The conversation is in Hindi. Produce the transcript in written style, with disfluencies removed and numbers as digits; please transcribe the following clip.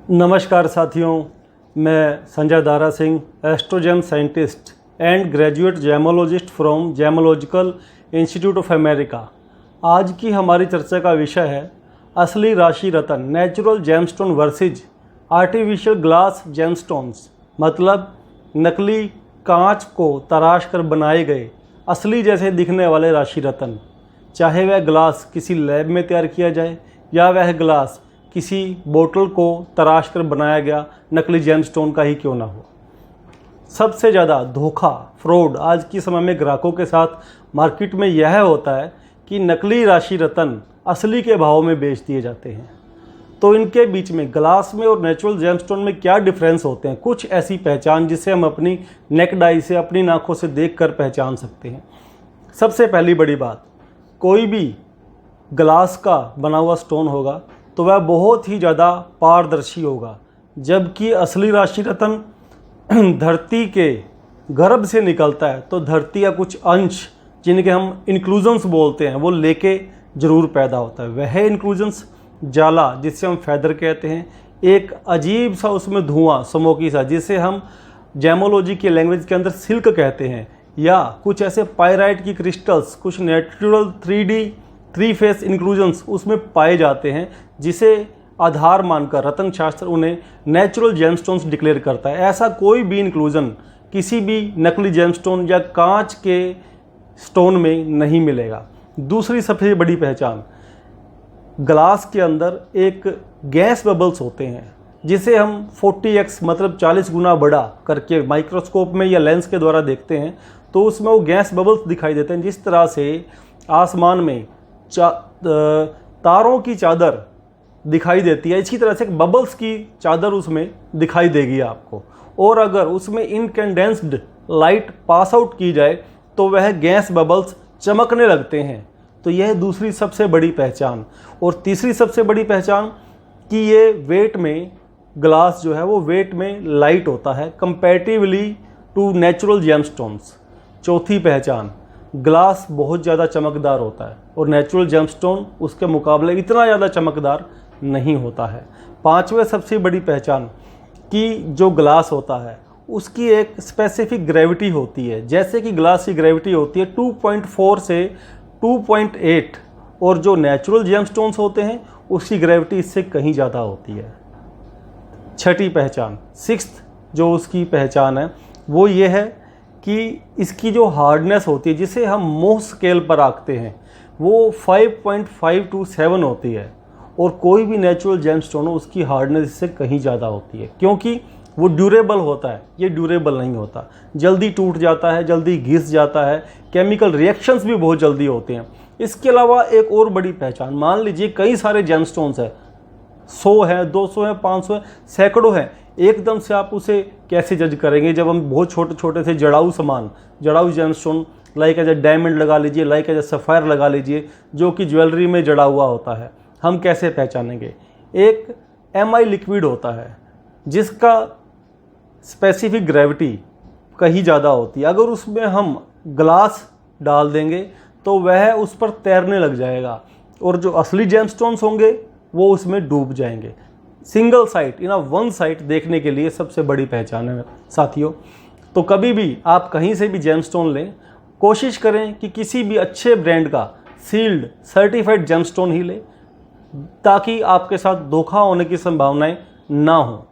नमस्कार साथियों, मैं Sanjay Dara Singh, astrogem scientist and graduate gemologist from Gemological Institute of America. आज की हमारी चर्चा का विषय है असली राशि रत्न, natural gemstone versus artificial glass gemstones. मतलब नकली कांच को तराश कर बनाए गए असली जैसे दिखने वाले राशि रत्न, चाहे वह ग्लास किसी लैब में तैयार किया जाए या वह ग्लास किसी बोतल को तराश कर बनाया गया नकली जेमस्टोन का ही क्यों ना हो। सबसे ज़्यादा धोखा, फ्रॉड आज के समय में ग्राहकों के साथ मार्केट में यह होता है कि नकली राशि रत्न असली के भाव में बेच दिए जाते हैं। तो इनके बीच में ग्लास में और नेचुरल जेमस्टोन में क्या डिफरेंस होते हैं, कुछ ऐसी पहचान जिसे हम अपनी नेक्ड आई से, अपनी आंखों से देखकर पहचान सकते हैं। सबसे पहली बड़ी बात, कोई भी ग्लास का बना हुआ स्टोन होगा तो वह बहुत ही ज़्यादा पारदर्शी होगा, जबकि असली राशि रत्न धरती के गर्भ से निकलता है तो धरती या कुछ अंश जिनके हम इंक्लूजन्स बोलते हैं वो लेके ज़रूर पैदा होता है। वह इंक्लूजन्स जाला जिसे हम फैदर कहते हैं, एक अजीब सा उसमें धुआं स्मोकी सा जिसे हम जेमोलॉजी की लैंग्वेज के अंदर सिल्क कहते हैं, या कुछ ऐसे पायराइट की क्रिस्टल्स, कुछ नेचुरल 3D 3 फेस इंक्लूजन्स उसमें पाए जाते हैं, जिसे आधार मानकर रत्न शास्त्र उन्हें नेचुरल जेमस्टोन्स डिक्लेयर करता है। ऐसा कोई भी इंक्लूजन किसी भी नकली जेमस्टोन या कांच के स्टोन में नहीं मिलेगा। दूसरी सबसे बड़ी पहचान, ग्लास के अंदर एक गैस बबल्स होते हैं जिसे हम 40x मतलब 40 गुना बड़ा करके माइक्रोस्कोप में या लेंस के द्वारा देखते हैं तो उसमें वो गैस बबल्स दिखाई देते हैं। जिस तरह से आसमान में तारों की चादर दिखाई देती है, इसी तरह से एक बबल्स की चादर उसमें दिखाई देगी आपको। और अगर उसमें इनकैंडेंस्ड लाइट पास आउट की जाए तो वह गैस बबल्स चमकने लगते हैं। तो यह दूसरी सबसे बड़ी पहचान। और तीसरी सबसे बड़ी पहचान कि ये वेट में, ग्लास जो है वो वेट में लाइट होता है कंपैरेटिवली टू नेचुरल जेमस्टोन्स। चौथी पहचान, ग्लास बहुत ज़्यादा चमकदार होता है और नेचुरल जेमस्टोन उसके मुकाबले इतना ज़्यादा चमकदार नहीं होता है। पांचवें सबसे बड़ी पहचान कि जो ग्लास होता है उसकी एक स्पेसिफिक ग्रेविटी होती है। जैसे कि ग्लास की ग्रेविटी होती है 2.4 से 2.8 और जो नेचुरल जेमस्टोन्स होते हैं उसकी ग्रेविटी इससे कहीं ज़्यादा होती है। छठी पहचान, सिक्स्थ जो उसकी पहचान है वो ये है कि इसकी जो हार्डनेस होती है जिसे हम मोह स्केल पर आंकते हैं वो 5.5 to 7 होती है। और कोई भी नेचुरल जेमस्टोन हो उसकी हार्डनेस इससे कहीं ज़्यादा होती है, क्योंकि वो ड्यूरेबल होता है, ये ड्यूरेबल नहीं होता, जल्दी टूट जाता है, जल्दी घिस जाता है, केमिकल रिएक्शंस भी बहुत जल्दी होते हैं। इसके अलावा एक और बड़ी पहचान, मान लीजिए कई सारे जेमस्टोन्स हैं, 100 हैं, 200 हैं, 500 हैं, सैकड़ों हैं, एकदम से आप उसे कैसे जज करेंगे जब हम बहुत छोटे छोटे से जड़ाऊ सामान, जड़ाऊ जेमस्टोन लाइक एज डायमंड लगा लीजिए, लाइक एज सफ़ायर लगा लीजिए जो कि ज्वेलरी में जड़ा हुआ होता है, हम कैसे पहचानेंगे। एक MI लिक्विड होता है जिसका स्पेसिफिक ग्रेविटी कहीं ज़्यादा होती है, अगर उसमें हम ग्लास डाल देंगे तो वह उस पर तैरने लग जाएगा और जो असली जेमस्टोन्स होंगे वो उसमें डूब जाएंगे। सिंगल साइट, वन साइट देखने के लिए सबसे बड़ी पहचान है साथियों। तो कभी भी आप कहीं से भी जेमस्टोन लें, कोशिश करें कि किसी भी अच्छे ब्रांड का सील्ड सर्टिफाइड जेमस्टोन ही लें, ताकि आपके साथ धोखा होने की संभावनाएं ना हो।